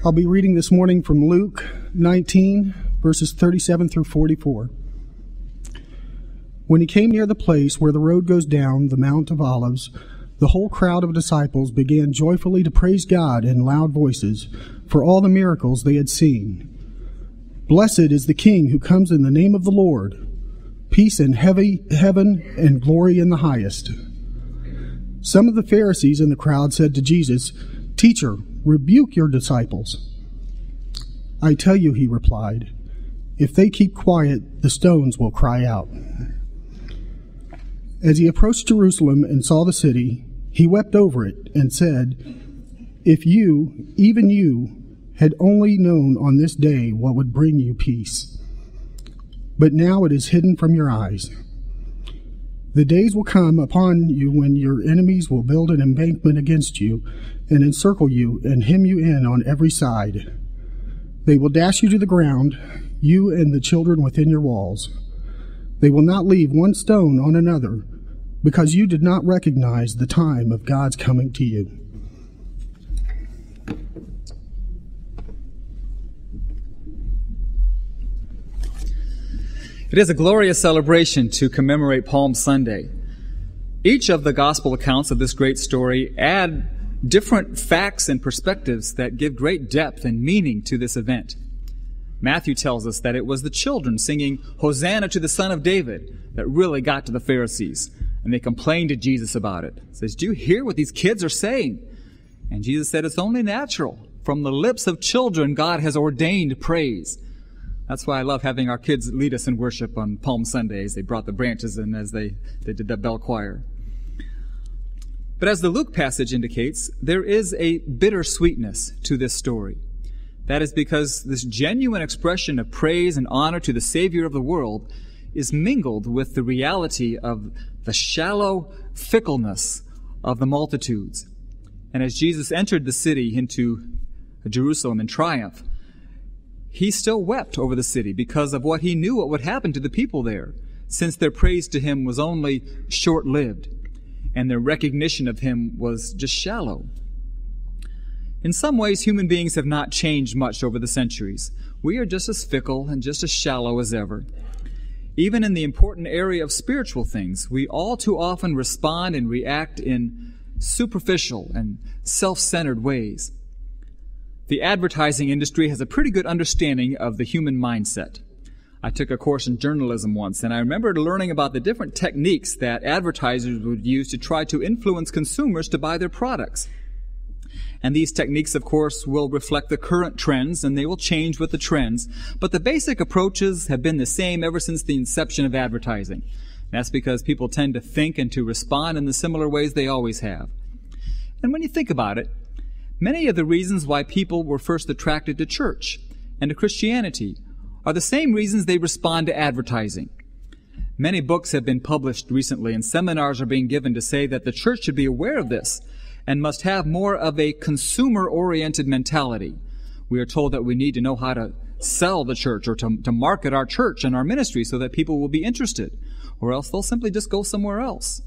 I'll be reading this morning from Luke 19, verses 37 through 44. When he came near the place where the road goes down the Mount of Olives, the whole crowd of disciples began joyfully to praise God in loud voices for all the miracles they had seen. Blessed is the King who comes in the name of the Lord. Peace in heaven and glory in the highest. Some of the Pharisees in the crowd said to Jesus, "Teacher, rebuke your disciples." "I tell you," he replied, "if they keep quiet, the stones will cry out." As he approached Jerusalem and saw the city, he wept over it and said, "If you, even you, had only known on this day what would bring you peace. But now it is hidden from your eyes. The days will come upon you when your enemies will build an embankment against you and encircle you and hem you in on every side. They will dash you to the ground, you and the children within your walls. They will not leave one stone on another, because you did not recognize the time of God's coming to you." It is a glorious celebration to commemorate Palm Sunday. Each of the gospel accounts of this great story add different facts and perspectives that give great depth and meaning to this event. Matthew tells us that it was the children singing "Hosanna to the Son of David" that really got to the Pharisees, and they complained to Jesus about it. He says, "Do you hear what these kids are saying?" And Jesus said, "It's only natural. From the lips of children, God has ordained praise." That's why I love having our kids lead us in worship on Palm Sundays. They brought the branches in as they did that bell choir. But as the Luke passage indicates, there is a bittersweetness to this story. That is because this genuine expression of praise and honor to the Savior of the world is mingled with the reality of the shallow fickleness of the multitudes. And as Jesus entered the city into Jerusalem in triumph, he still wept over the city because of what he knew what would happen to the people there, since their praise to him was only short-lived and their recognition of him was just shallow. In some ways, human beings have not changed much over the centuries. We are just as fickle and just as shallow as ever. Even in the important area of spiritual things, we all too often respond and react in superficial and self-centered ways. The advertising industry has a pretty good understanding of the human mindset. I took a course in journalism once, and I remembered learning about the different techniques that advertisers would use to try to influence consumers to buy their products. And these techniques, of course, will reflect the current trends, and they will change with the trends. But the basic approaches have been the same ever since the inception of advertising. That's because people tend to think and to respond in the similar ways they always have. And when you think about it, many of the reasons why people were first attracted to church and to Christianity are the same reasons they respond to advertising. Many books have been published recently, and seminars are being given to say that the church should be aware of this and must have more of a consumer-oriented mentality. We are told that we need to know how to sell the church or to market our church and our ministry so that people will be interested, or else they'll simply just go somewhere else.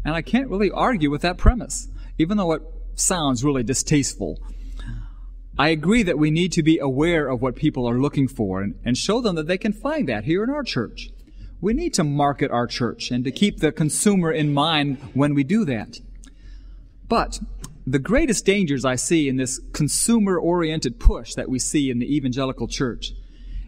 And I can't really argue with that premise, even though it sounds really distasteful. I agree that we need to be aware of what people are looking for and show them that they can find that here in our church. We need to market our church and to keep the consumer in mind when we do that. But the greatest dangers I see in this consumer-oriented push that we see in the evangelical church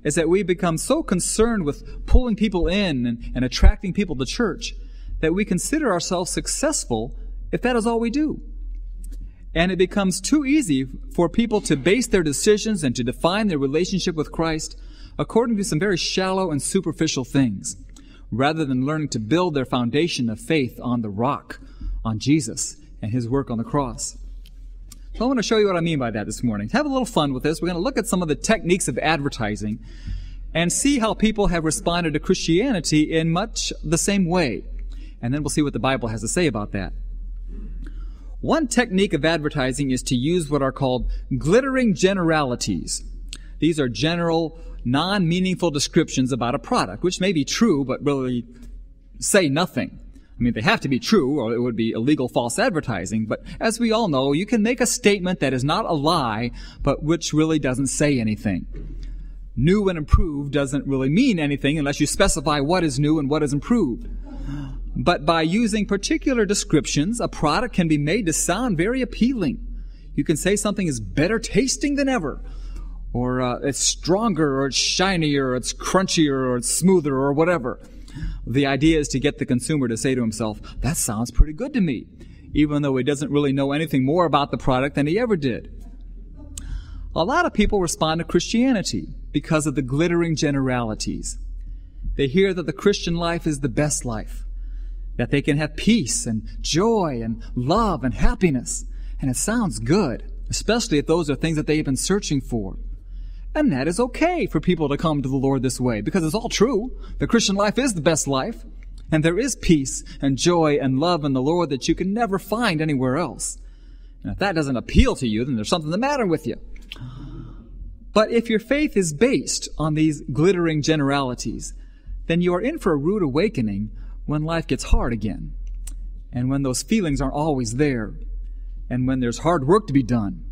is that we become so concerned with pulling people in and attracting people to church that we consider ourselves successful if that is all we do. And it becomes too easy for people to base their decisions and to define their relationship with Christ according to some very shallow and superficial things, rather than learning to build their foundation of faith on the rock, on Jesus and his work on the cross. So I want to show you what I mean by that this morning. Have a little fun with this. We're going to look at some of the techniques of advertising and see how people have responded to Christianity in much the same way. And then we'll see what the Bible has to say about that. One technique of advertising is to use what are called glittering generalities. These are general, non-meaningful descriptions about a product, which may be true, but really say nothing. I mean, they have to be true, or it would be illegal false advertising. But as we all know, you can make a statement that is not a lie, but which really doesn't say anything. New and improved doesn't really mean anything unless you specify what is new and what is improved. But by using particular descriptions, a product can be made to sound very appealing. You can say something is better tasting than ever, or it's stronger, or it's shinier, or it's crunchier, or it's smoother, or whatever. The idea is to get the consumer to say to himself, that sounds pretty good to me, even though he doesn't really know anything more about the product than he ever did. A lot of people respond to Christianity because of the glittering generalities. They hear that the Christian life is the best life, that they can have peace and joy and love and happiness. And it sounds good, especially if those are things that they've been searching for. And that is okay for people to come to the Lord this way, because it's all true. The Christian life is the best life, and there is peace and joy and love in the Lord that you can never find anywhere else. And if that doesn't appeal to you, then there's something the matter with you. But if your faith is based on these glittering generalities, then you are in for a rude awakening when life gets hard again, and when those feelings aren't always there, and when there's hard work to be done,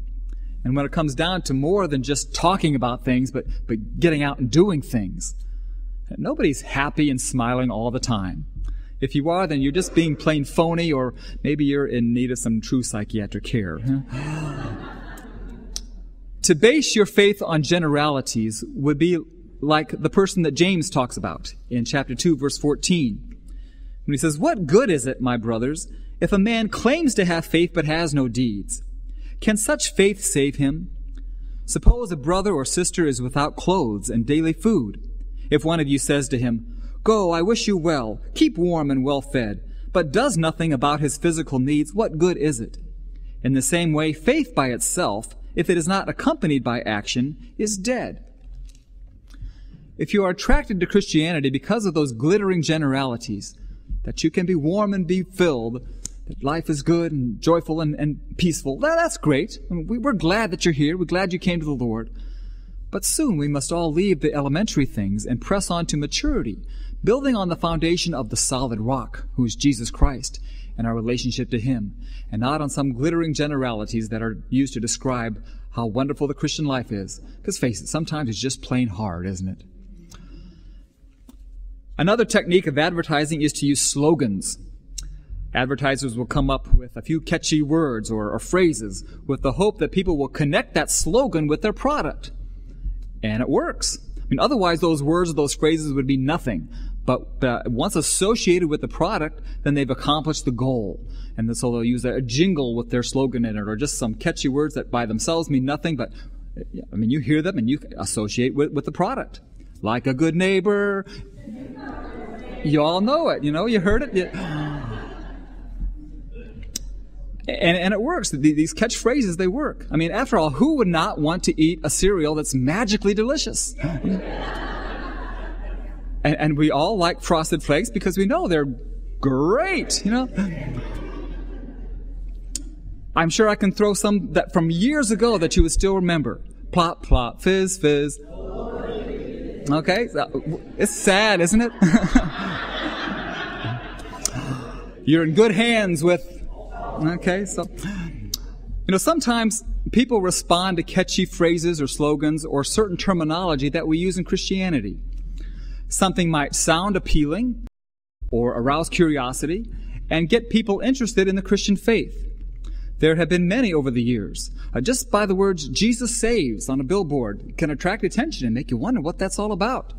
and when it comes down to more than just talking about things, but getting out and doing things. Nobody's happy and smiling all the time. If you are, then you're just being plain phony, or maybe you're in need of some true psychiatric care. To base your faith on generalities would be like the person that James talks about in chapter 2, verse 14. When he says, "What good is it, my brothers, if a man claims to have faith but has no deeds? Can such faith save him? Suppose a brother or sister is without clothes and daily food. If one of you says to him, 'Go, I wish you well, keep warm and well fed,' but does nothing about his physical needs, what good is it? In the same way, faith by itself, if it is not accompanied by action, is dead." If you are attracted to Christianity because of those glittering generalities, that you can be warm and be filled, that life is good and joyful and peaceful, that's great. We're glad that you're here. We're glad you came to the Lord. But soon we must all leave the elementary things and press on to maturity, building on the foundation of the solid rock, who is Jesus Christ, and our relationship to Him, and not on some glittering generalities that are used to describe how wonderful the Christian life is. Because face it, sometimes it's just plain hard, isn't it? Another technique of advertising is to use slogans. Advertisers will come up with a few catchy words or phrases with the hope that people will connect that slogan with their product. And it works. I mean, otherwise those words or those phrases would be nothing. But once associated with the product, then they've accomplished the goal. And so they'll use a jingle with their slogan in it, or just some catchy words that by themselves mean nothing, but I mean, you hear them and you associate with the product. Like a good neighbor. You all know it, you heard it. And it works. These catchphrases, they work. I mean, after all, who would not want to eat a cereal that's magically delicious? And we all like Frosted Flakes because we know they're great, I'm sure I can throw some that from years ago that you would still remember. Plop, plop, fizz, fizz. Okay? It's sad, isn't it? You're in good hands with... Okay, so... sometimes people respond to catchy phrases or slogans or certain terminology that we use in Christianity. Something might sound appealing or arouse curiosity and get people interested in the Christian faith. There have been many over the years. Just by the words, "Jesus saves" on a billboard can attract attention and make you wonder what that's all about.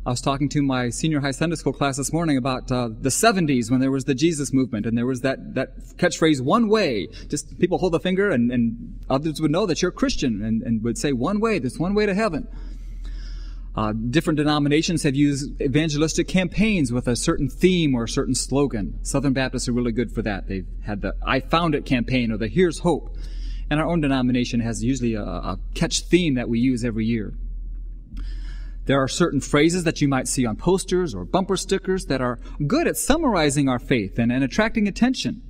I was talking to my senior high Sunday school class this morning about the 70s when there was the Jesus movement, and there was that catchphrase, "One way." Just people hold a finger and others would know that you're a Christian and would say, "One way, there's one way to heaven." Different denominations have used evangelistic campaigns with a certain theme or a certain slogan. Southern Baptists are really good for that. They've had the "I Found It" campaign or the "Here's Hope." And our own denomination has usually a catch theme that we use every year. There are certain phrases that you might see on posters or bumper stickers that are good at summarizing our faith and attracting attention.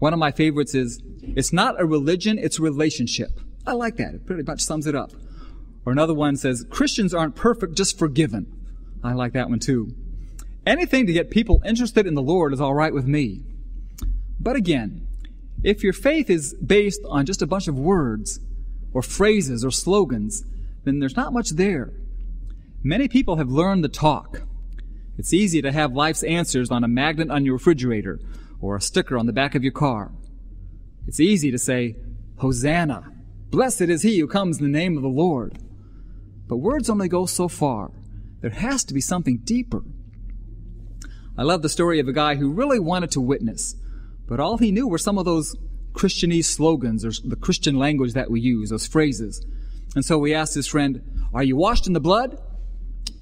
One of my favorites is, "It's not a religion, it's a relationship." I like that. It pretty much sums it up. Or another one says, "Christians aren't perfect, just forgiven." I like that one too. Anything to get people interested in the Lord is all right with me. But again, if your faith is based on just a bunch of words or phrases or slogans, then there's not much there. Many people have learned the talk. It's easy to have life's answers on a magnet on your refrigerator or a sticker on the back of your car. It's easy to say, Hosanna, blessed is he who comes in the name of the Lord. But words only go so far. There has to be something deeper. I love the story of a guy who really wanted to witness, but all he knew were some of those Christianese slogans or the Christian language that we use, those phrases. And so we asked his friend, are you washed in the blood?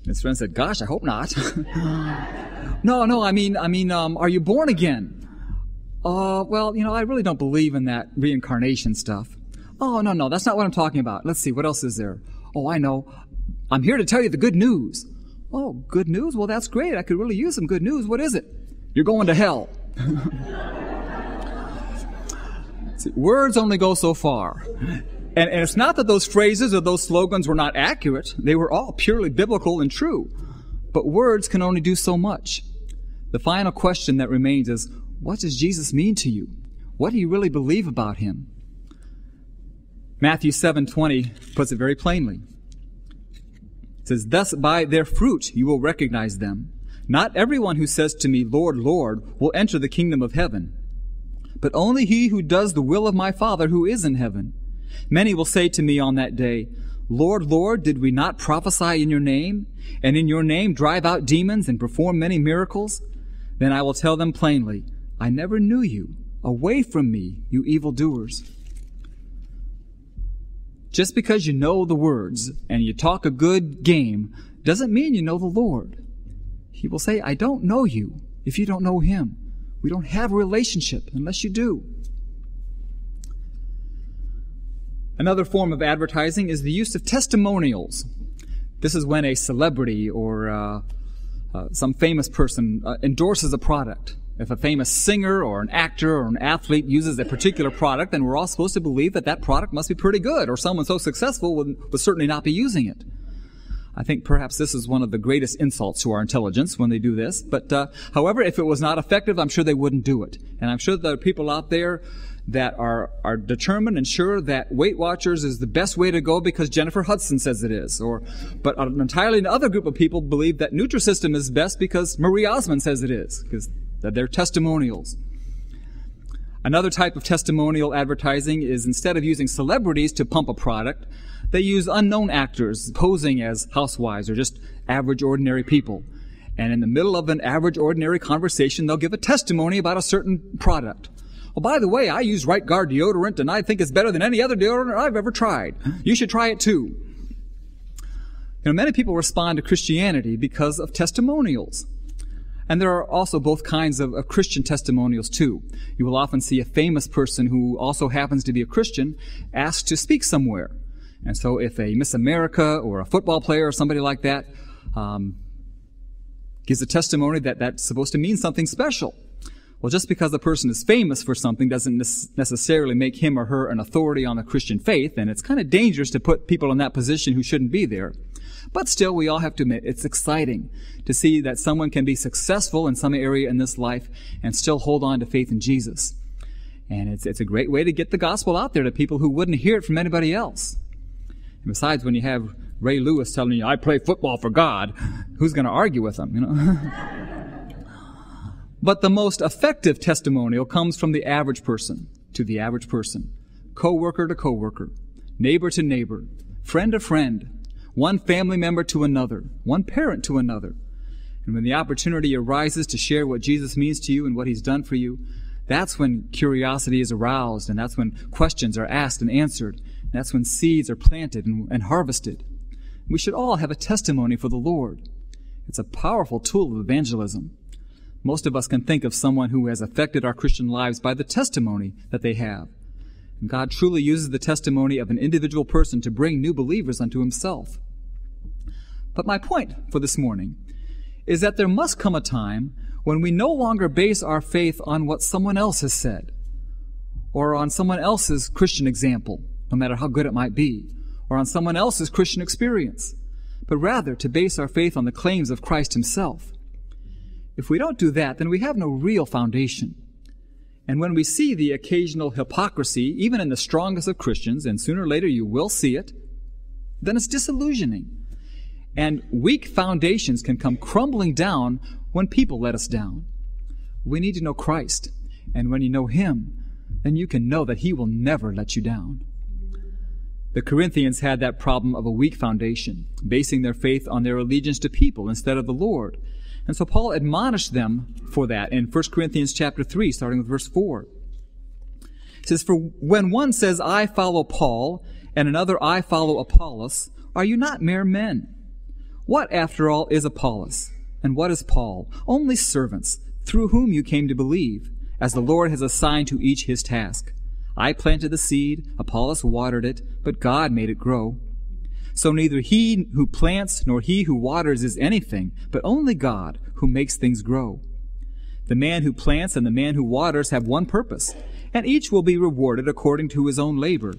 His friend said, gosh, I hope not. No, I mean, are you born again? Well, I really don't believe in that reincarnation stuff. Oh, no, that's not what I'm talking about. Let's see, what else is there? Oh, I know. I'm here to tell you the good news. Oh, good news? Well, that's great. I could really use some good news. What is it? You're going to hell. See, words only go so far. And it's not that those phrases or those slogans were not accurate. They were all purely biblical and true. But words can only do so much. The final question that remains is, what does Jesus mean to you? What do you really believe about him? Matthew 7:20 puts it very plainly. It says, thus by their fruit you will recognize them. Not everyone who says to me, Lord, Lord, will enter the kingdom of heaven, but only he who does the will of my Father who is in heaven. Many will say to me on that day, Lord, Lord, did we not prophesy in your name, and in your name drive out demons and perform many miracles? Then I will tell them plainly, I never knew you. Away from me, you evildoers. Just because you know the words and you talk a good game doesn't mean you know the Lord. He will say, I don't know you if you don't know him. We don't have a relationship unless you do. Another form of advertising is the use of testimonials. This is when a celebrity or some famous person endorses a product. If a famous singer or an actor or an athlete uses a particular product, then we're all supposed to believe that that product must be pretty good, or someone so successful would certainly not be using it. I think perhaps this is one of the greatest insults to our intelligence when they do this. But however, if it was not effective, I'm sure they wouldn't do it. And I'm sure there are people out there that are determined and sure that Weight Watchers is the best way to go because Jennifer Hudson says it is. But an entirely other group of people believe that Nutrisystem is best because Marie Osmond says it is, because they're testimonials. Another type of testimonial advertising is instead of using celebrities to pump a product, they use unknown actors posing as housewives or just average, ordinary people. And in the middle of an average, ordinary conversation, they'll give a testimony about a certain product. Oh, by the way, I use Right Guard deodorant, and I think it's better than any other deodorant I've ever tried. You should try it too. Many people respond to Christianity because of testimonials. And there are also both kinds of Christian testimonials too. You will often see a famous person who also happens to be a Christian asked to speak somewhere. And so if a Miss America or a football player or somebody like that gives a testimony that's supposed to mean something special. Well, just because a person is famous for something doesn't necessarily make him or her an authority on the Christian faith, and it's kind of dangerous to put people in that position who shouldn't be there. But still, we all have to admit, it's exciting to see that someone can be successful in some area in this life and still hold on to faith in Jesus. And it's a great way to get the gospel out there to people who wouldn't hear it from anybody else. And besides, when you have Ray Lewis telling you, I play football for God, who's going to argue with him, But the most effective testimonial comes from the average person to the average person, co-worker to co-worker, neighbor to neighbor, friend to friend, one family member to another, one parent to another. And when the opportunity arises to share what Jesus means to you and what he's done for you, that's when curiosity is aroused, and that's when questions are asked and answered. And that's when seeds are planted and harvested. We should all have a testimony for the Lord. It's a powerful tool of evangelism. Most of us can think of someone who has affected our Christian lives by the testimony that they have. And God truly uses the testimony of an individual person to bring new believers unto himself. But my point for this morning is that there must come a time when we no longer base our faith on what someone else has said, or on someone else's Christian example, no matter how good it might be, or on someone else's Christian experience, but rather to base our faith on the claims of Christ himself. If we don't do that, then we have no real foundation. And when we see the occasional hypocrisy, even in the strongest of Christians, and sooner or later you will see it, then it's disillusioning. And weak foundations can come crumbling down when people let us down. We need to know Christ. And when you know Him, then you can know that He will never let you down. The Corinthians had that problem of a weak foundation, basing their faith on their allegiance to people instead of the Lord. And so Paul admonished them for that in 1 Corinthians chapter 3, starting with verse 4. It says, "For when one says, 'I follow Paul,' and another, 'I follow Apollos,' are you not mere men? What, after all, is Apollos? And what is Paul? Only servants, through whom you came to believe, as the Lord has assigned to each his task. I planted the seed, Apollos watered it, but God made it grow. So neither he who plants nor he who waters is anything, but only God who makes things grow. The man who plants and the man who waters have one purpose, and each will be rewarded according to his own labor.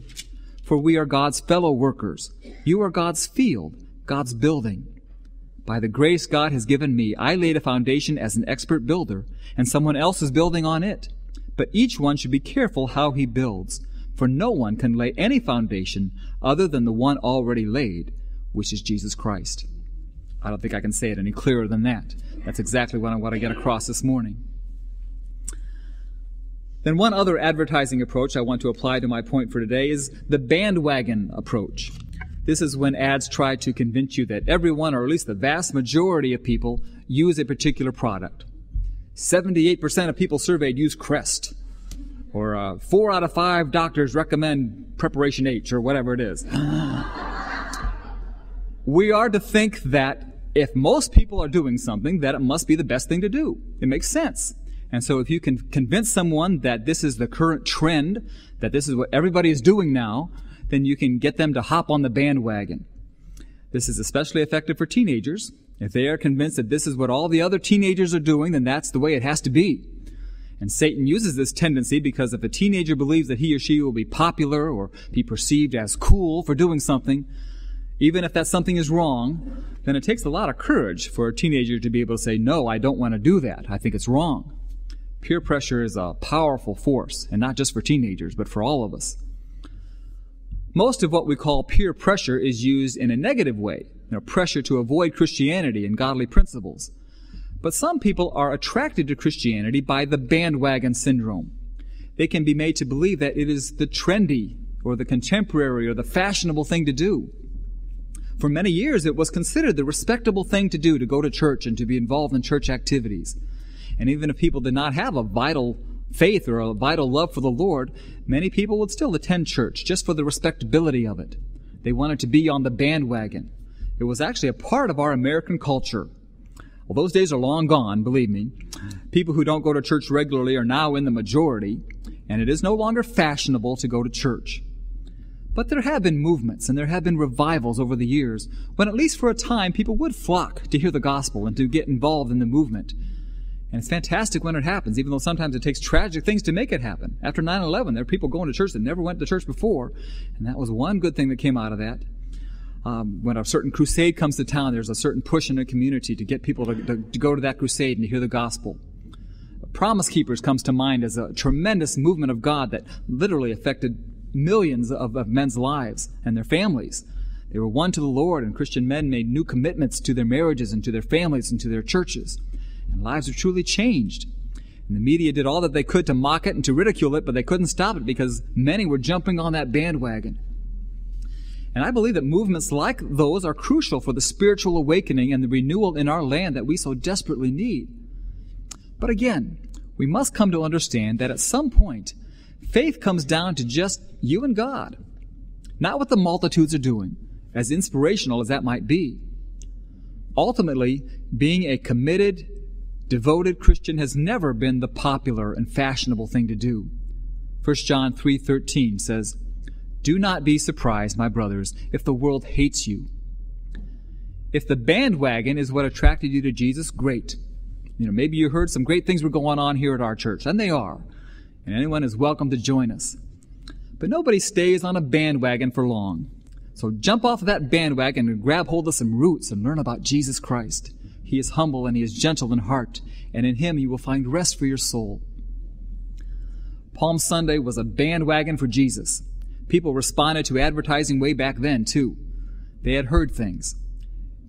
For we are God's fellow workers. You are God's field, God's building. By the grace God has given me, I laid a foundation as an expert builder, and someone else is building on it. But each one should be careful how he builds, for no one can lay any foundation other than the one already laid, which is Jesus Christ." I don't think I can say it any clearer than that. That's exactly what I want to get across this morning. Then one other advertising approach I want to apply to my point for today is the bandwagon approach. This is when ads try to convince you that everyone, or at least the vast majority of people, use a particular product. 78% of people surveyed use Crest. Or 4 out of 5 doctors recommend Preparation H, or whatever it is. We are to think that if most people are doing something, that it must be the best thing to do. It makes sense. And so if you can convince someone that this is the current trend, that this is what everybody is doing now, then you can get them to hop on the bandwagon. This is especially effective for teenagers. If they are convinced that this is what all the other teenagers are doing, then that's the way it has to be. And Satan uses this tendency because if a teenager believes that he or she will be popular or be perceived as cool for doing something, even if that something is wrong, then it takes a lot of courage for a teenager to be able to say, "No, I don't want to do that. I think it's wrong." Peer pressure is a powerful force, and not just for teenagers, but for all of us. Most of what we call peer pressure is used in a negative way, pressure to avoid Christianity and godly principles. But some people are attracted to Christianity by the bandwagon syndrome. They can be made to believe that it is the trendy or the contemporary or the fashionable thing to do. For many years, it was considered the respectable thing to do to go to church and to be involved in church activities. And even if people did not have a vital faith or a vital love for the Lord, many people would still attend church just for the respectability of it. They wanted to be on the bandwagon. It was actually a part of our American culture. Well, those days are long gone, believe me. People who don't go to church regularly are now in the majority, and it is no longer fashionable to go to church. But there have been movements and there have been revivals over the years when, at least for a time, people would flock to hear the gospel and to get involved in the movement. And it's fantastic when it happens, even though sometimes it takes tragic things to make it happen. After 9/11, there are people going to church that never went to church before, and that was one good thing that came out of that. When a certain crusade comes to town, there's a certain push in the community to get people to go to that crusade and to hear the gospel. Promise Keepers comes to mind as a tremendous movement of God that literally affected millions of men's lives and their families. They were won to the Lord, and Christian men made new commitments to their marriages and to their families and to their churches. And lives were truly changed. And the media did all that they could to mock it and to ridicule it, but they couldn't stop it because many were jumping on that bandwagon. And I believe that movements like those are crucial for the spiritual awakening and the renewal in our land that we so desperately need. But again, we must come to understand that at some point, faith comes down to just you and God, not what the multitudes are doing, as inspirational as that might be. Ultimately, being a committed, devoted Christian has never been the popular and fashionable thing to do. 1 John 3:13 says, "Do not be surprised, my brothers, if the world hates you." If the bandwagon is what attracted you to Jesus, great. Maybe you heard some great things were going on here at our church, and they are. And anyone is welcome to join us. But nobody stays on a bandwagon for long. So jump off of that bandwagon and grab hold of some roots and learn about Jesus Christ. He is humble and he is gentle in heart, and in him you will find rest for your soul. Palm Sunday was a bandwagon for Jesus. People responded to advertising way back then, too. They had heard things.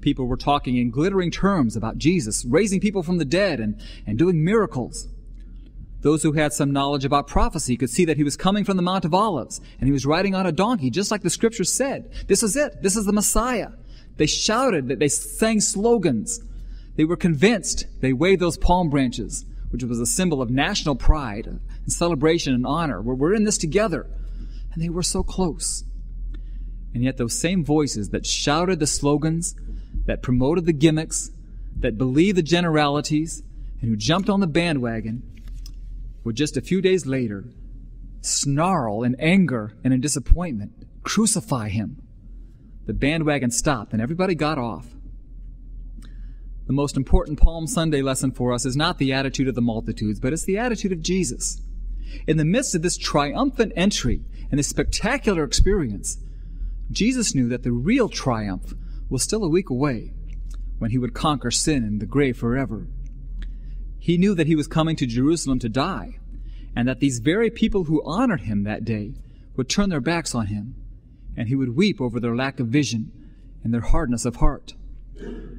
People were talking in glittering terms about Jesus, raising people from the dead and doing miracles. Those who had some knowledge about prophecy could see that he was coming from the Mount of Olives, and he was riding on a donkey, just like the Scriptures said. This is it. This is the Messiah. They shouted, they sang slogans. They were convinced. They waved those palm branches, which was a symbol of national pride and celebration and honor. We're in this together. And they were so close. And yet those same voices that shouted the slogans, that promoted the gimmicks, that believed the generalities, and who jumped on the bandwagon, would just a few days later snarl in anger and in disappointment, crucify him. The bandwagon stopped and everybody got off. The most important Palm Sunday lesson for us is not the attitude of the multitudes, but it's the attitude of Jesus. In the midst of this triumphant entry and this spectacular experience, Jesus knew that the real triumph was still a week away, when he would conquer sin and the grave forever. He knew that he was coming to Jerusalem to die, and that these very people who honored him that day would turn their backs on him, and he would weep over their lack of vision and their hardness of heart.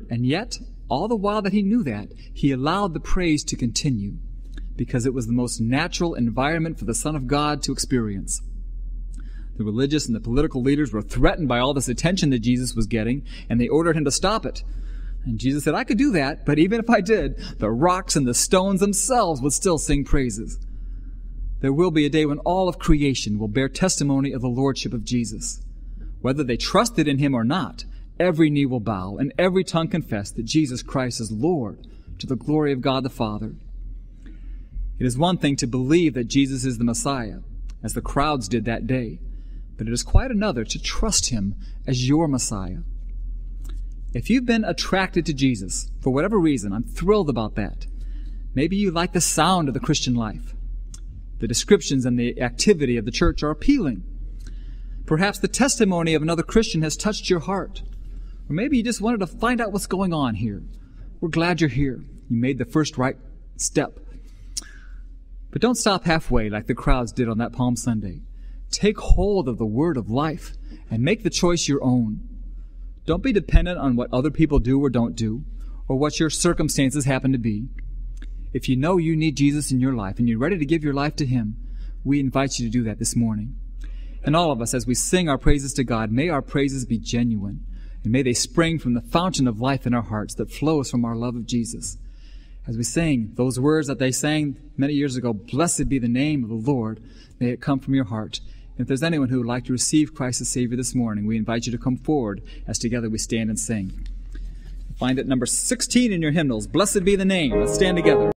And yet, all the while that he knew that, he allowed the praise to continue, because it was the most natural environment for the Son of God to experience. The religious and the political leaders were threatened by all this attention that Jesus was getting, and they ordered him to stop it. And Jesus said, I could do that, but even if I did, the rocks and the stones themselves would still sing praises. There will be a day when all of creation will bear testimony of the lordship of Jesus. Whether they trusted in him or not, every knee will bow and every tongue confess that Jesus Christ is Lord, to the glory of God the Father. It is one thing to believe that Jesus is the Messiah, as the crowds did that day, but it is quite another to trust him as your Messiah. If you've been attracted to Jesus, for whatever reason, I'm thrilled about that. Maybe you like the sound of the Christian life. The descriptions and the activity of the church are appealing. Perhaps the testimony of another Christian has touched your heart. Or maybe you just wanted to find out what's going on here. We're glad you're here. You made the first right step. But don't stop halfway like the crowds did on that Palm Sunday. Take hold of the word of life and make the choice your own. Don't be dependent on what other people do or don't do, or what your circumstances happen to be. If you know you need Jesus in your life and you're ready to give your life to him, we invite you to do that this morning. And all of us, as we sing our praises to God, may our praises be genuine, and may they spring from the fountain of life in our hearts that flows from our love of Jesus. As we sing those words that they sang many years ago, blessed be the name of the Lord, may it come from your heart. And if there's anyone who would like to receive Christ as Savior this morning, we invite you to come forward as together we stand and sing. Find it number 16 in your hymnals, Blessed Be the Name. Let's stand together.